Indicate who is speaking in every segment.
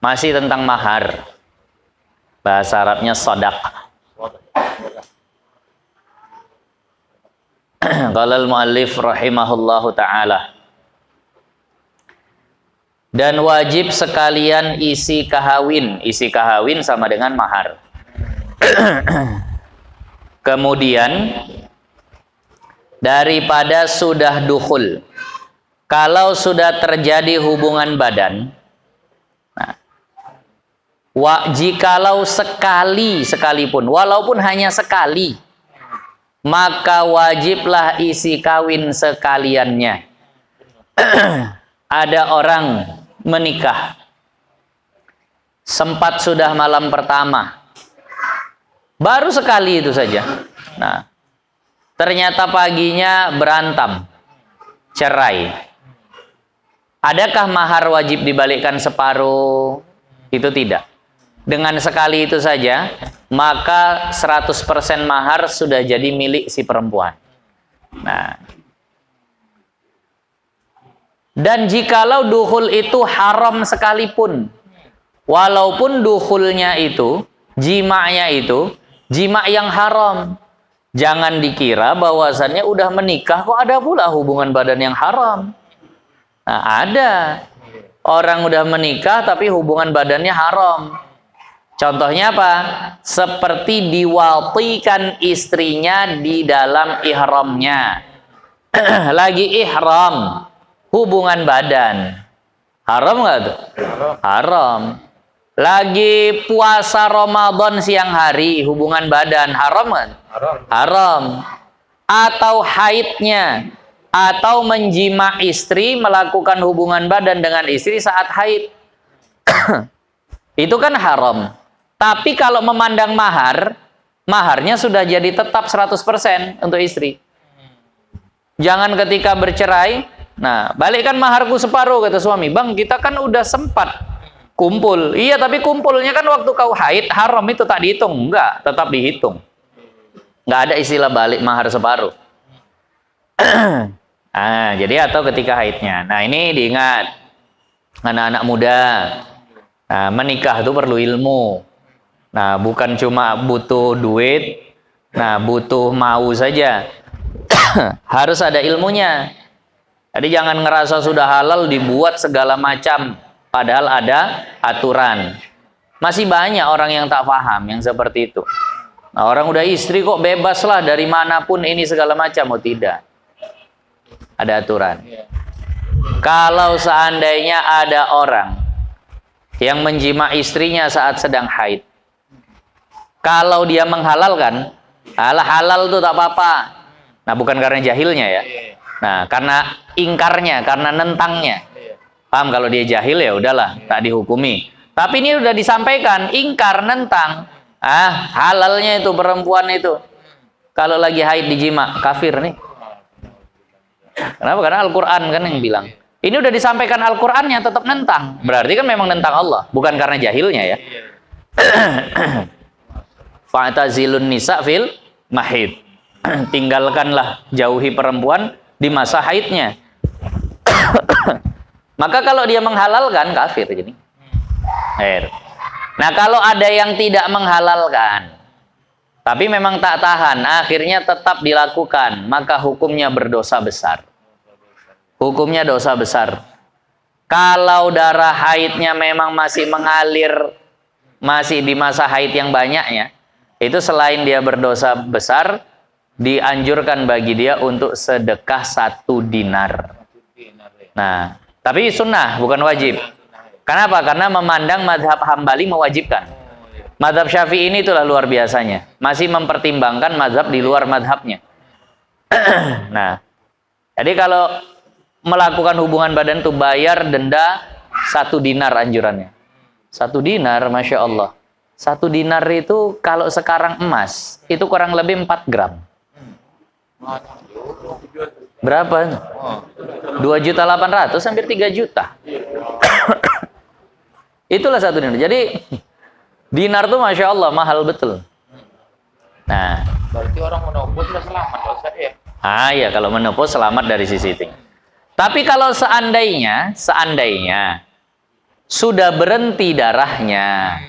Speaker 1: Masih tentang mahar. Bahasa Arabnya sodak. Qala al-muallif rahimahullahu ta'ala. Dan wajib sekalian isi kahawin. Isi kahawin sama dengan mahar. Kemudian daripada sudah dukhul, kalau sudah terjadi hubungan badan, jikalau sekalipun, walaupun hanya sekali, maka wajiblah isi kawin sekaliannya. Ada orang menikah, sempat sudah malam pertama, baru sekali itu saja. Nah, ternyata paginya berantem, cerai. Adakah mahar wajib dibalikkan separuh? Itu tidak. Dengan sekali itu saja, maka 100% mahar sudah jadi milik si perempuan. Nah, dan jikalau dukhul itu haram sekalipun, walaupun dukhulnya itu, jima'nya itu, jima' yang haram, jangan dikira bahwasannya udah menikah kok ada pula hubungan badan yang haram. Nah, ada orang udah menikah tapi hubungan badannya haram. Contohnya apa? Seperti diwatikan istrinya di dalam ihramnya. Lagi ihram, hubungan badan. Haram nggak tuh? Haram. Lagi puasa Ramadan siang hari, hubungan badan. Haram nggak? Haram. Atau haidnya, atau menjima istri, melakukan hubungan badan dengan istri saat haid. Itu kan haram. Tapi kalau memandang mahar, maharnya sudah jadi tetap 100% untuk istri. Jangan ketika bercerai, nah, balikkan maharku separuh, kata suami. Bang, kita kan udah sempat kumpul. Iya, tapi kumpulnya kan waktu kau haid, haram itu tak dihitung. Enggak, tetap dihitung. Enggak ada istilah balik mahar separuh. Nah, jadi atau ketika haidnya. Nah, ini diingat. Anak-anak muda, nah, menikah itu perlu ilmu. Nah, bukan cuma butuh duit, nah, butuh mau saja. Harus ada ilmunya. Jadi jangan ngerasa sudah halal dibuat segala macam, padahal ada aturan. Masih banyak orang yang tak paham yang seperti itu. Nah, orang udah istri kok bebas lah dari manapun ini segala macam. Oh, tidak. Ada aturan. Kalau seandainya ada orang yang menjima istrinya saat sedang haid, kalau dia menghalalkan, halal itu tak apa-apa. Nah, bukan karena jahilnya ya. Nah, karena ingkarnya, karena nentangnya. Paham, kalau dia jahil ya udahlah, tak dihukumi. Tapi ini udah disampaikan, ingkar, nentang. Halalnya itu perempuan itu. Kalau lagi haid dijima, kafir nih. Kenapa? Karena Al-Quran kan yang bilang. Ini udah disampaikan Al-Qurannya tetap nentang. Berarti kan memang nentang Allah, bukan karena jahilnya ya. Fa'tazilun nisa fil mahid. Tinggalkanlah, jauhi perempuan di masa haidnya. Maka kalau dia menghalalkan, kafir jadi. Nah, kalau ada yang tidak menghalalkan, tapi memang tak tahan, akhirnya tetap dilakukan, maka hukumnya berdosa besar. Hukumnya dosa besar. Kalau darah haidnya memang masih mengalir, masih di masa haid yang banyaknya, itu selain dia berdosa besar, dianjurkan bagi dia untuk sedekah 1 dinar. Nah, tapi sunnah, bukan wajib. Kenapa? Karena memandang mazhab Hambali mewajibkan. Mazhab Syafi'i ini itulah luar biasanya. Masih mempertimbangkan mazhab di luar mazhabnya. Nah, jadi kalau melakukan hubungan badan itu bayar denda 1 dinar anjurannya. 1 dinar, Masya Allah. 1 dinar itu kalau sekarang emas, itu kurang lebih 4 gram. Berapa? 2.800.000, hampir 3 juta. Itulah 1 dinar. Jadi dinar tuh Masya Allah mahal betul. Nah,
Speaker 2: berarti orang menopos sudah selamat, Ustaz ya?
Speaker 1: Ya, kalau menopos selamat dari sisi itu. Tapi kalau seandainya sudah berhenti darahnya,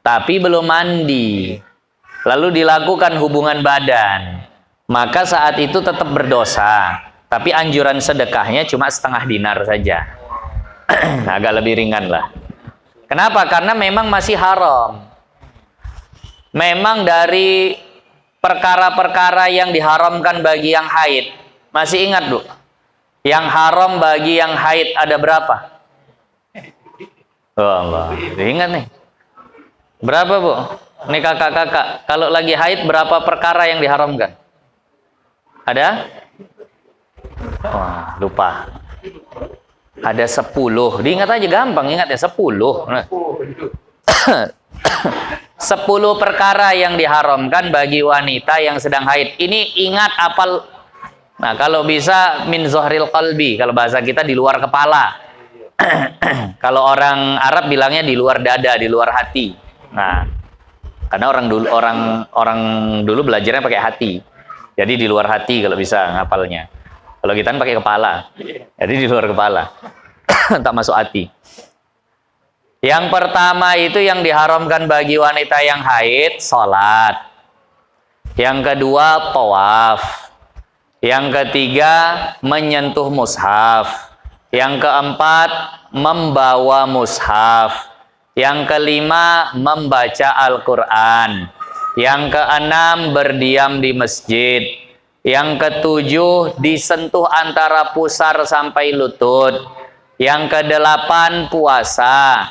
Speaker 1: tapi belum mandi, lalu dilakukan hubungan badan, maka saat itu tetap berdosa. Tapi anjuran sedekahnya cuma setengah dinar saja. Agak lebih ringan lah. Kenapa? Karena memang masih haram. Memang dari perkara-perkara yang diharamkan bagi yang haid. Masih ingat, Bu? Yang haram bagi yang haid ada berapa? Oh Allah, ingat nih. Berapa, Bu? Nih kakak-kakak, kalau lagi haid berapa perkara yang diharamkan? Ada? Wah, lupa. Ada 10. Diingat aja, gampang ingat ya, 10. 10 perkara yang diharamkan bagi wanita yang sedang haid. Ini ingat, apal. Nah, kalau bisa min zohril qalbi, kalau bahasa kita di luar kepala. Kalau orang Arab bilangnya di luar dada, di luar hati. Nah, karena orang dulu belajarnya pakai hati. Jadi di luar hati kalau bisa ngapalnya. Kalau kita kan pakai kepala. Jadi di luar kepala. Tak masuk hati. Yang pertama itu yang diharamkan bagi wanita yang haid, sholat. Yang kedua, tawaf. Yang ketiga, menyentuh mushaf. Yang keempat, membawa mushaf. Yang kelima, membaca Al-Quran. Yang keenam, berdiam di masjid. Yang ketujuh, disentuh antara pusar sampai lutut. Yang kedelapan, puasa.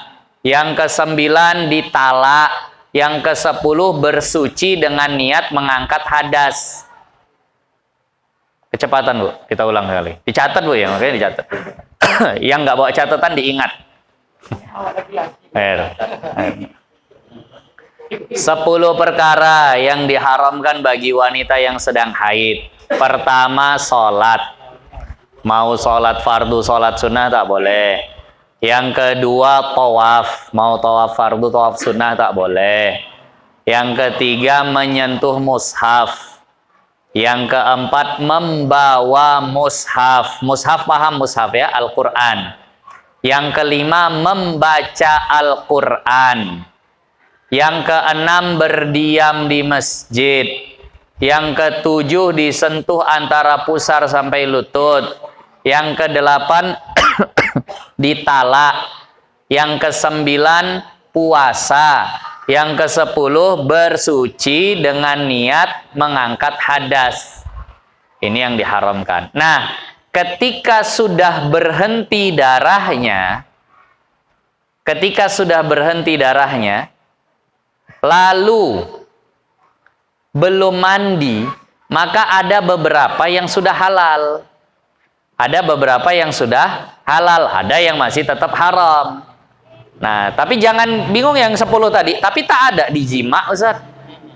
Speaker 1: Yang kesembilan, ditalak. Yang kesepuluh, bersuci dengan niat mengangkat hadas. Kecepatan, Bu, kita ulang kali. Dicatat, Bu, ya, makanya dicatat. Yang nggak bawa catatan diingat. 10 perkara yang diharamkan bagi wanita yang sedang haid. Pertama, sholat. Mau sholat fardu, sholat sunnah tak boleh. Yang kedua, tawaf. Mau tawaf fardu, tawaf sunnah tak boleh. Yang ketiga, menyentuh mushaf. Yang keempat, membawa mushaf. Mushaf, paham mushaf ya? Al-Quran. Yang kelima, membaca Al-Quran. Yang keenam, berdiam di masjid. Yang ketujuh, disentuh antara pusar sampai lutut. Yang kedelapan, ditalak. Yang kesembilan, puasa. Yang kesepuluh, bersuci dengan niat mengangkat hadas. Ini yang diharamkan. Nah, ketika sudah berhenti darahnya, lalu belum mandi, maka ada beberapa yang sudah halal. Ada beberapa yang sudah halal, ada yang masih tetap haram. Nah, tapi jangan bingung yang 10 tadi. Tapi tak ada dijima, Ustaz.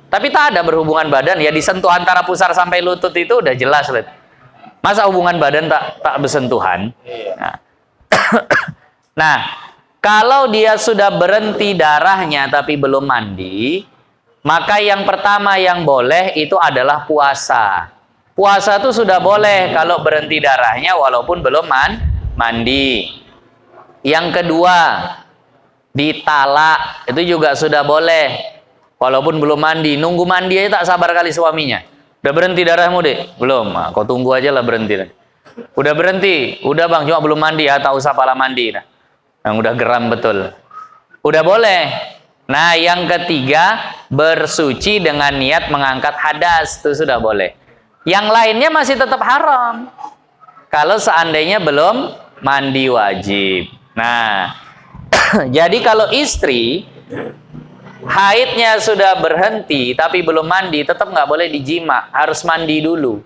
Speaker 1: Tapi tak ada berhubungan badan. Ya disentuh antara pusar sampai lutut itu udah jelas, Ustaz. Masa hubungan badan tak bersentuhan? Nah, kalau dia sudah berhenti darahnya tapi belum mandi, maka yang pertama yang boleh itu adalah puasa. Puasa itu sudah boleh kalau berhenti darahnya walaupun belum mandi. Yang kedua, ditalak, itu juga sudah boleh walaupun belum mandi. Nunggu mandi aja tak sabar kali suaminya. Udah berhenti darahmu, Dek? Belum. Nah, kau tunggu aja lah berhenti. Udah berhenti? Udah, Bang, cuma belum mandi ya, tak usah pala mandi. Nah, yang udah geram betul. Udah boleh. Nah, yang ketiga, bersuci dengan niat mengangkat hadas, itu sudah boleh. Yang lainnya masih tetap haram kalau seandainya belum mandi wajib. Nah, jadi kalau istri haidnya sudah berhenti tapi belum mandi, tetap nggak boleh dijima, harus mandi dulu.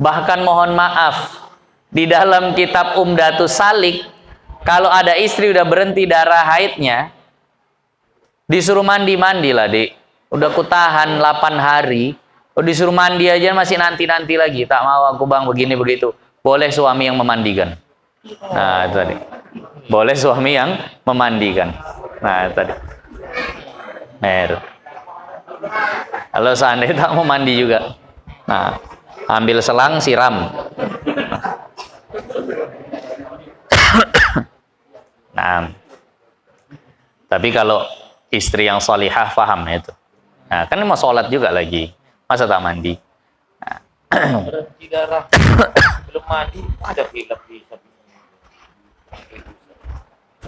Speaker 1: Bahkan mohon maaf, di dalam kitab Umdatus Salik, kalau ada istri udah berhenti darah haidnya, disuruh mandilah, Dek. Udah kutahan 8 hari, disuruh mandi aja masih nanti lagi. Tak mau aku, Bang, begini begitu. Boleh suami yang memandikan. Nah, itu tadi. Boleh suami yang memandikan. Nah, itu tadi. Kalau seandainya tak mau mandi juga, nah, ambil selang, siram. Nah, tapi kalau istri yang salihah paham itu. Nah, kan mau sholat juga lagi, masa tak mandi?
Speaker 2: Berhenti darah belum mandi ada film di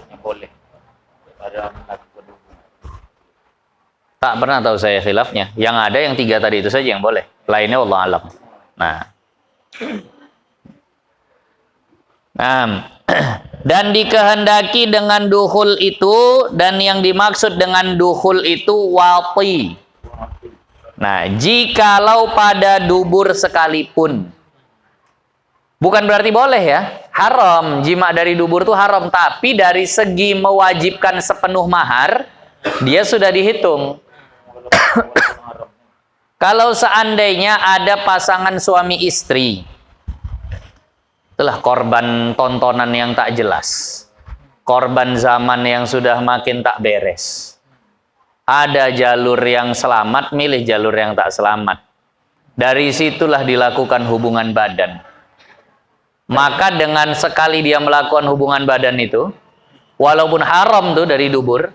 Speaker 2: yang boleh ada melakukan hubungan.
Speaker 1: Tak pernah tahu saya khilafnya. Yang ada yang 3 tadi itu saja yang boleh. Lainnya Allah alam. Nah, dan dikehendaki dengan duhul itu, dan yang dimaksud dengan duhul itu wati. Nah, jikalau pada dubur sekalipun, bukan berarti boleh ya, haram. Jima dari dubur itu haram, tapi dari segi mewajibkan sepenuh mahar, dia sudah dihitung. Kalau seandainya ada pasangan suami istri, itulah korban tontonan yang tak jelas, korban zaman yang sudah makin tak beres. Ada jalur yang selamat, milih jalur yang tak selamat. Dari situlah dilakukan hubungan badan. Maka dengan sekali dia melakukan hubungan badan itu, walaupun haram tuh dari dubur,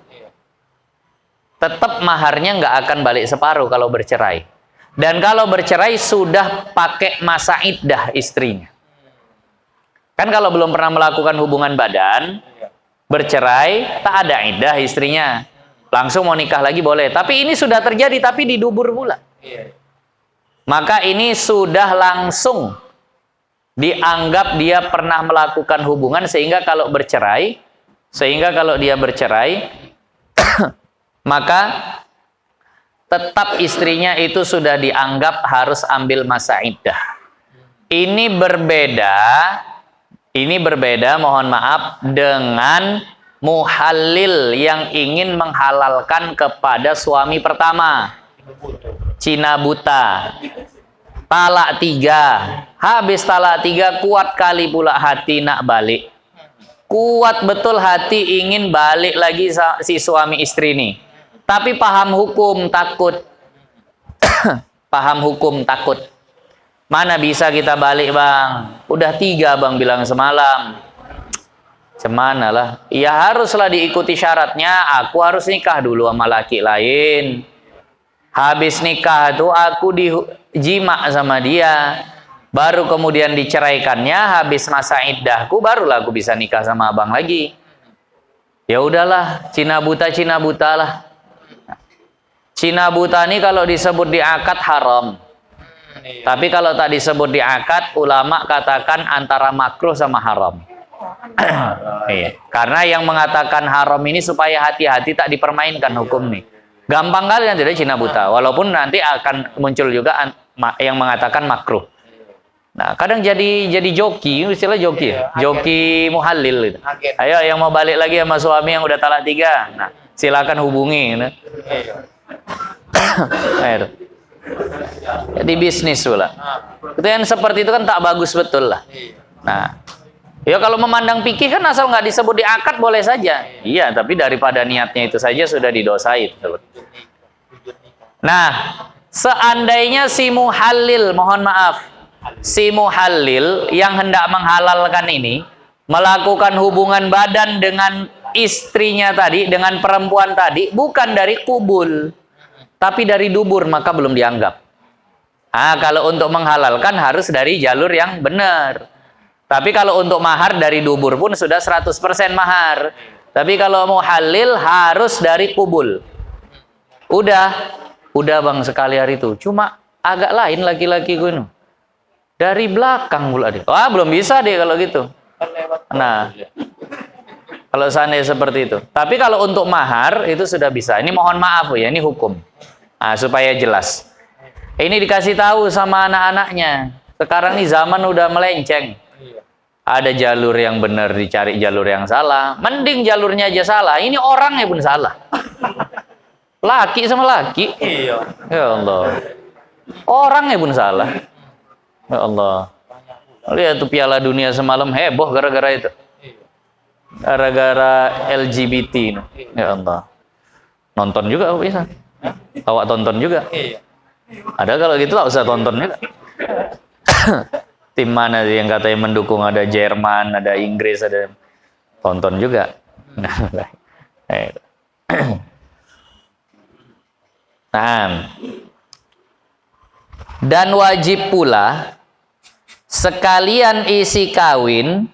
Speaker 1: tetap maharnya nggak akan balik separuh kalau bercerai. Dan kalau bercerai sudah pakai masa iddah istrinya. Kan kalau belum pernah melakukan hubungan badan, bercerai, tak ada iddah istrinya. Langsung mau nikah lagi boleh. Tapi ini sudah terjadi, tapi di dubur pula. Maka ini sudah langsung dianggap dia pernah melakukan hubungan, sehingga kalau dia bercerai, maka tetap istrinya itu sudah dianggap harus ambil masa iddah. Ini berbeda, mohon maaf, dengan muhallil yang ingin menghalalkan kepada suami pertama. Cina buta. Talak 3. Habis talak 3, kuat kali pula hati nak balik. Kuat betul hati ingin balik lagi si suami istri ini. Tapi paham hukum takut. Paham hukum takut. Mana bisa kita balik bang? Udah 3 bang bilang semalam. Cemana lah? Ya haruslah diikuti syaratnya. Aku harus nikah dulu sama laki lain. Habis nikah itu aku dijima sama dia. Baru kemudian diceraikannya. Habis masa iddahku barulah aku bisa nikah sama abang lagi. Ya udahlah, Cina buta lah. Cina buta ini kalau disebut di akad haram. Tapi kalau tak disebut di akad, ulama katakan antara makruh sama haram. Iya. Karena yang mengatakan haram ini supaya hati-hati tak dipermainkan hukum nih. Gampang kali kan tidak Cina buta. Walaupun nanti akan muncul juga yang mengatakan makruh. Nah, kadang jadi joki, istilah joki ya. Joki muhallil gitu. Ayo yang mau balik lagi sama suami yang udah talak 3. Nah, silakan hubungi gitu. Ayo. Jadi bisnis pula. Itu yang seperti itu kan tak bagus betul lah. Nah, ya kalau memandang fikih kan asal nggak disebut di akad boleh saja. Iya, tapi daripada niatnya itu saja sudah didosai. Nah, seandainya si muhallil, mohon maaf, si muhallil yang hendak menghalalkan ini melakukan hubungan badan dengan istrinya tadi, dengan perempuan tadi, bukan dari kubul, tapi dari dubur, maka belum dianggap. Kalau untuk menghalalkan harus dari jalur yang benar. Tapi kalau untuk mahar dari dubur pun sudah 100% mahar. Tapi kalau mau halil harus dari kubul. Udah bang sekali hari itu. Cuma agak lain laki-laki gue nih. Dari belakang pula dia. Wah belum bisa deh kalau gitu. Nah, kalau seandainya seperti itu. Tapi kalau untuk mahar itu sudah bisa. Ini mohon maaf ya, ini hukum. Supaya jelas. Ini dikasih tahu sama anak-anaknya. Sekarang nih zaman udah melenceng. Ada jalur yang benar, dicari jalur yang salah. Mending jalurnya aja salah. Ini orangnya pun salah. Laki sama laki. Iya. Ya Allah. Orangnya pun salah. Ya Allah. Lihat tuh Piala Dunia semalam heboh gara-gara itu. Gara-gara LGBT. Ya Allah. Nonton juga bisa. Awak tonton juga. Ada kalau gitu tak usah tonton juga. Tim mana yang katanya mendukung, ada Jerman, ada Inggris, ada tonton juga. Nah, dan wajib pula sekalian isi kawin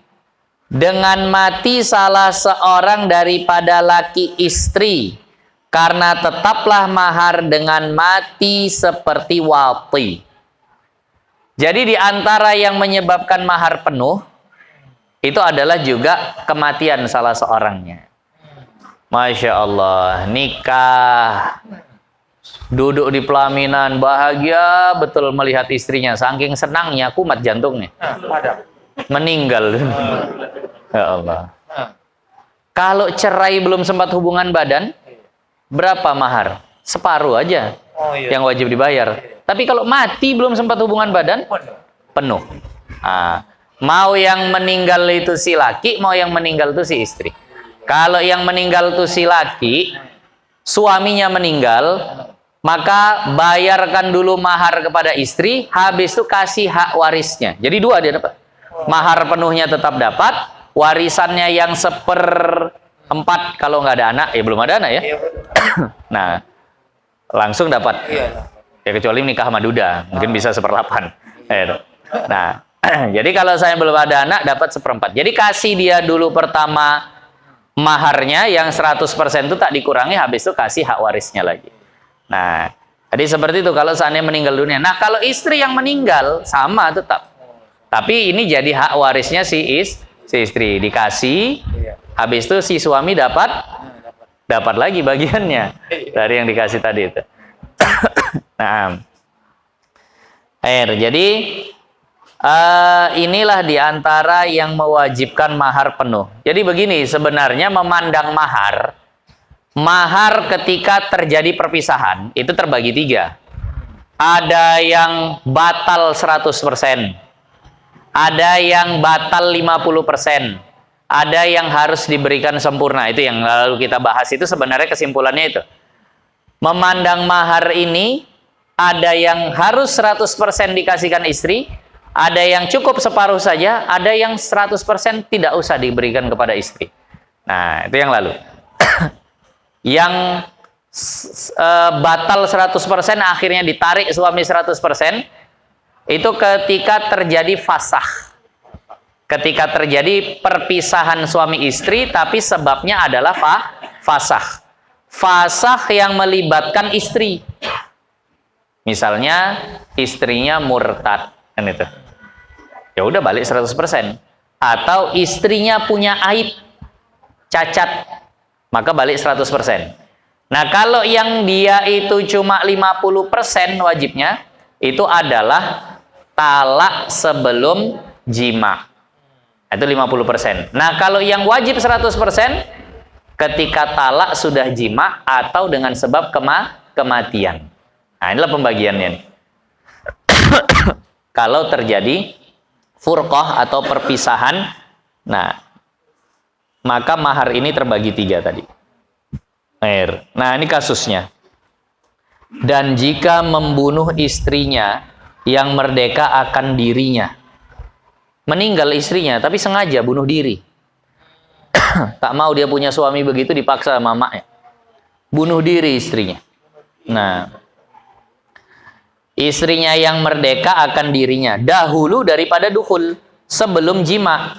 Speaker 1: dengan mati salah seorang daripada laki istri, karena tetaplah mahar dengan mati seperti wati. Jadi di antara yang menyebabkan mahar penuh itu adalah juga kematian salah seorangnya. Masya Allah, nikah, duduk di pelaminan, bahagia betul melihat istrinya, saking senangnya kumat jantungnya, meninggal. Ya Allah. Kalau cerai belum sempat hubungan badan, berapa mahar? Separuh aja yang wajib dibayar. Tapi kalau mati belum sempat hubungan badan, penuh. Mau yang meninggal itu si laki, mau yang meninggal itu si istri. Kalau yang meninggal itu si laki, suaminya meninggal, maka bayarkan dulu mahar kepada istri, habis itu kasih hak warisnya. Jadi dua dia dapat. Mahar penuhnya tetap dapat, warisannya yang 1/4 kalau nggak ada anak, ya belum ada anak ya. Nah, langsung dapat. Ya kecuali nikah sama duda, mungkin bisa 1/8. Nah, jadi kalau saya belum ada anak dapat 1/4. Jadi kasih dia dulu pertama maharnya yang 100% itu tak dikurangi, habis itu kasih hak warisnya lagi. Nah, jadi seperti itu kalau seandainya meninggal dunia. Nah, kalau istri yang meninggal sama tetap. Tapi ini jadi hak warisnya si istri dikasih, habis itu si suami dapat lagi bagiannya dari yang dikasih tadi itu. Nah, jadi inilah diantara yang mewajibkan mahar penuh. Jadi begini, sebenarnya memandang mahar ketika terjadi perpisahan itu terbagi 3. Ada yang batal 100%, ada yang batal 50%, ada yang harus diberikan sempurna. Itu yang lalu kita bahas, itu sebenarnya kesimpulannya itu. Memandang mahar ini ada yang harus 100% dikasihkan istri, ada yang cukup separuh saja, ada yang 100% tidak usah diberikan kepada istri. Nah, itu yang lalu. Yang batal 100% akhirnya ditarik suami 100%, itu ketika terjadi fasakh. Ketika terjadi perpisahan suami istri tapi sebabnya adalah fasakh. Fasakh yang melibatkan istri. Misalnya istrinya murtad, kan itu. Ya udah balik 100%. Atau istrinya punya aib, cacat, maka balik 100%. Nah, kalau yang dia itu cuma 50% wajibnya, itu adalah talak sebelum jima. Itu 50%. Nah, kalau yang wajib 100%, ketika talak sudah jima atau dengan sebab kematian. Nah, inilah pembagiannya nih. Kalau terjadi furqah atau perpisahan, nah, maka mahar ini terbagi 3 tadi. Nah, ini kasusnya. Dan jika membunuh istrinya yang merdeka akan dirinya, meninggal istrinya tapi sengaja bunuh diri, tak mau dia punya suami begitu, dipaksa sama maknya, bunuh diri istrinya. Nah, istrinya yang merdeka akan dirinya dahulu daripada dukhul, sebelum jima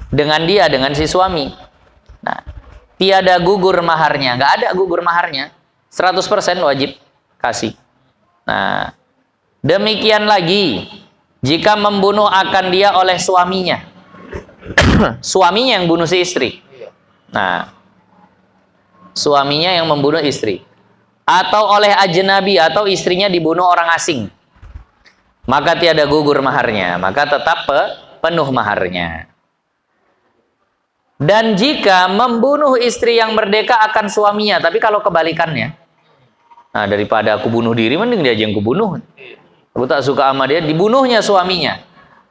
Speaker 1: dengan dia, dengan si suami. Nah, tiada gugur maharnya, nggak ada gugur maharnya, 100% wajib kasih. Nah, demikian lagi jika membunuh akan dia oleh suaminya. Suaminya yang bunuh si istri. Nah, suaminya yang membunuh istri. Atau oleh ajnabi, atau istrinya dibunuh orang asing. Maka tiada gugur maharnya, maka tetap penuh maharnya. Dan jika membunuh istri yang merdeka akan suaminya, tapi kalau kebalikannya, nah, daripada aku bunuh diri, mending dia aja yang kubunuh. Aku tak suka sama dia, dibunuhnya suaminya.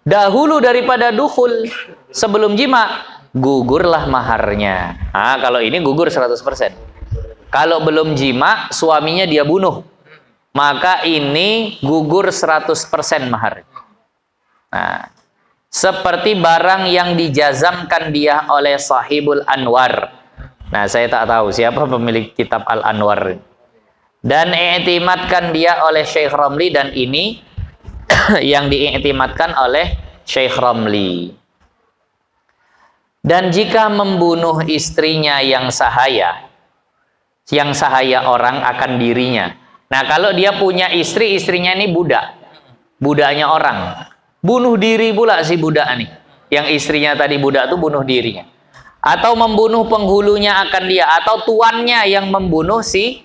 Speaker 1: Dahulu daripada dukhul, sebelum jima, gugurlah maharnya. Nah, kalau ini gugur 100%. Kalau belum jima, suaminya dia bunuh, maka ini gugur 100% mahar. Nah, seperti barang yang dijazamkan dia oleh sahibul anwar. Nah, saya tak tahu siapa pemilik kitab Al-Anwar. Dan i'timadkan dia oleh Syekh Romli, dan ini yang diiktimadkan oleh Syekh Romli. Dan jika membunuh istrinya yang sahaya orang akan dirinya. Nah, kalau dia punya istri, istrinya ini budaknya orang, bunuh diri pula si budak nih. Yang istrinya tadi budak tuh bunuh dirinya. Atau membunuh penghulunya akan dia, atau tuannya yang membunuh si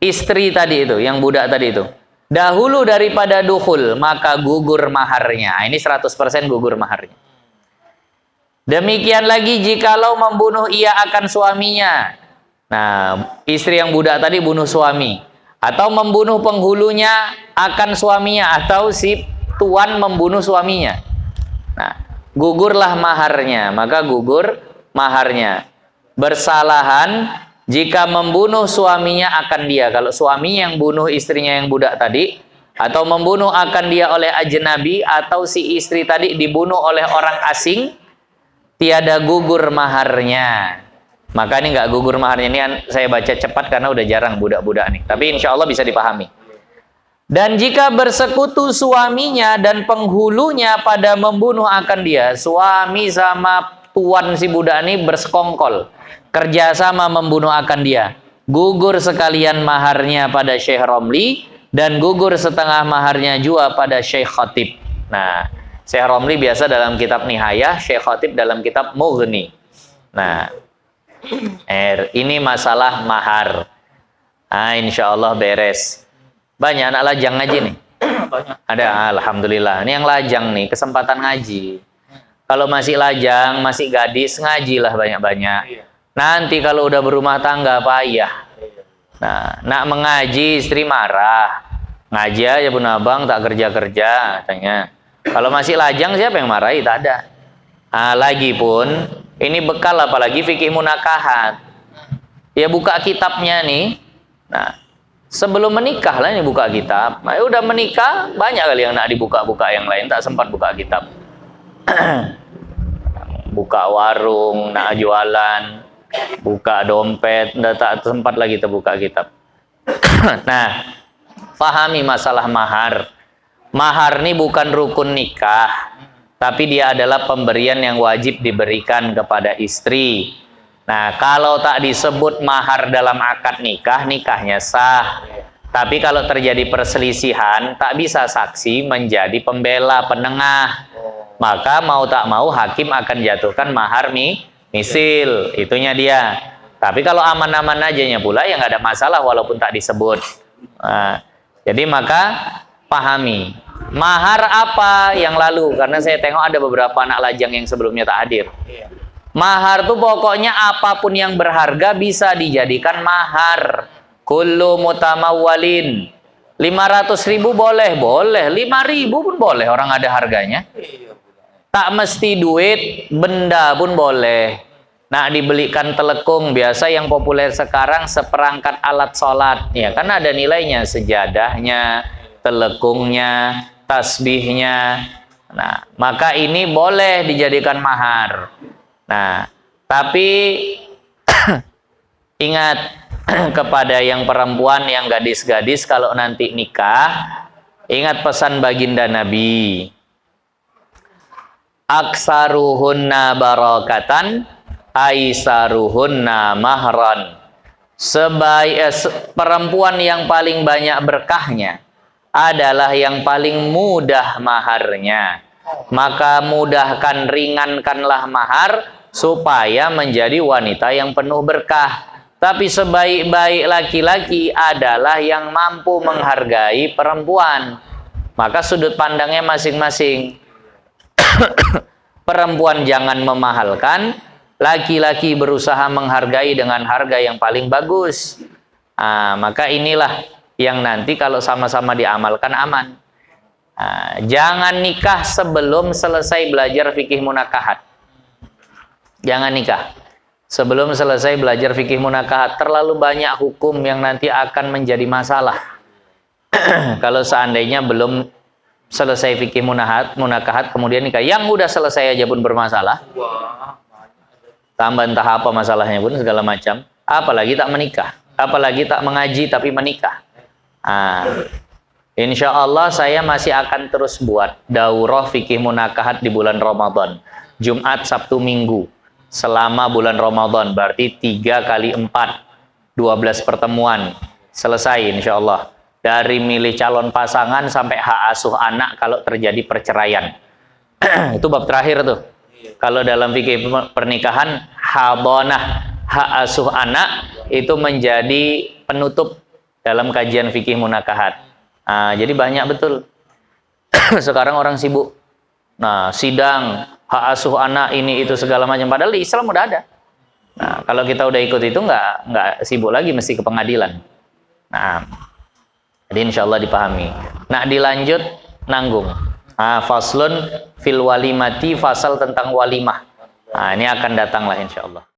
Speaker 1: istri tadi itu, yang budak tadi itu. Dahulu daripada dukhul, maka gugur maharnya. Ini 100% gugur maharnya. Demikian lagi jikalau membunuh ia akan suaminya. Nah, istri yang budak tadi bunuh suami. Atau membunuh penghulunya akan suaminya. Atau si tuan membunuh suaminya. Nah, gugurlah maharnya. Maka gugur maharnya. Bersalahan jika membunuh suaminya akan dia. Kalau suaminya yang bunuh istrinya yang budak tadi, atau membunuh akan dia oleh ajnabi, atau si istri tadi dibunuh oleh orang asing, tiada gugur maharnya. Maka ini nggak gugur maharnya. Ini saya baca cepat karena udah jarang budak-budak nih. Tapi insya Allah bisa dipahami. Dan jika bersekutu suaminya dan penghulunya pada membunuh akan dia, suami sama tuan si budak ini bersekongkol, kerjasama membunuh akan dia, gugur sekalian maharnya pada Syekh Romli, dan gugur setengah maharnya juga pada Syekh Khatib. Nah, Syekh Romli biasa dalam kitab Nihayah, Syekh Khatib dalam kitab Mughni. Nah, ini masalah mahar. Nah, insya Allah beres. Banyak anak lajang ngaji nih. Ada, alhamdulillah. Ini yang lajang nih, kesempatan ngaji. Kalau masih lajang, masih gadis, ngajilah banyak-banyak. Nanti kalau udah berumah tangga payah. Nah, nak mengaji istri marah. Ngaji aja Bun Abang, tak kerja-kerja katanya. Kalau masih lajang siapa yang marahi? Tak ada. Nah, lagi pun ini bekal apalagi fikih munakahat. Ya buka kitabnya nih. Nah, sebelum menikah lah ini buka kitab. Nah, udah menikah banyak kali yang nak dibuka-buka, yang lain tak sempat buka kitab. Buka warung, nak jualan, buka dompet, udah tak sempat lagi terbuka kitab. Nah, pahami masalah mahar. Mahar ini bukan rukun nikah, tapi dia adalah pemberian yang wajib diberikan kepada istri. Nah, kalau tak disebut mahar dalam akad nikah, nikahnya sah. Tapi kalau terjadi perselisihan, tak bisa saksi menjadi pembela, penengah. Maka mau tak mau hakim akan jatuhkan mahar misil, itunya dia. Tapi kalau aman-aman ajanya pula ya nggak ada masalah walaupun tak disebut. Nah, jadi maka pahami mahar apa yang lalu, karena saya tengok ada beberapa anak lajang yang sebelumnya tak hadir. Mahar tuh pokoknya apapun yang berharga bisa dijadikan mahar. Kullu mutamawwalin. 500.000 boleh, 5.000 pun boleh, orang ada harganya. Tak mesti duit, benda pun boleh. Nah, dibelikan telekung, biasa yang populer sekarang seperangkat alat sholat, ya kan ada nilainya, sejadahnya, telekungnya, tasbihnya. Nah, maka ini boleh dijadikan mahar. Nah, tapi ingat kepada yang perempuan, yang gadis-gadis, kalau nanti nikah, ingat pesan baginda Nabi. Aksaruhunna barakatan, aisaruhunna mahran. Perempuan yang paling banyak berkahnya adalah yang paling mudah maharnya. Maka mudahkan, ringankanlah mahar supaya menjadi wanita yang penuh berkah. Tapi sebaik-baik laki-laki adalah yang mampu menghargai perempuan. Maka sudut pandangnya masing-masing. Perempuan jangan memahalkan, laki-laki berusaha menghargai dengan harga yang paling bagus. Maka inilah yang nanti kalau sama-sama diamalkan aman. Jangan nikah sebelum selesai belajar fikih munakahat. Jangan nikah sebelum selesai belajar fikih munakahat. Terlalu banyak hukum yang nanti akan menjadi masalah. Kalau seandainya belum selesai fikih munakahat kemudian nikah, yang udah selesai aja pun bermasalah. tambah entah apa masalahnya pun segala macam, apalagi tak menikah, apalagi tak mengaji tapi menikah. Insya Allah saya masih akan terus buat daurah fikih munakahat di bulan Ramadan, Jumat, Sabtu, Minggu selama bulan Ramadan, berarti 3 kali 4, 12 pertemuan selesai insya Allah, dari milih calon pasangan sampai hak asuh anak kalau terjadi perceraian. Itu bab terakhir tuh. Kalau dalam fikih pernikahan, hadonah, hak asuh anak itu menjadi penutup dalam kajian fikih munakahat. Jadi banyak betul. Sekarang orang sibuk. Nah, sidang hak asuh anak ini itu segala macam. Padahal di Islam udah ada. Nah, kalau kita udah ikut itu nggak sibuk lagi mesti ke pengadilan. Nah, jadi insya Allah dipahami. Nah, dilanjut nanggung. Faslun fil walimati, fasal tentang walimah. Ini akan datang lah insya Allah.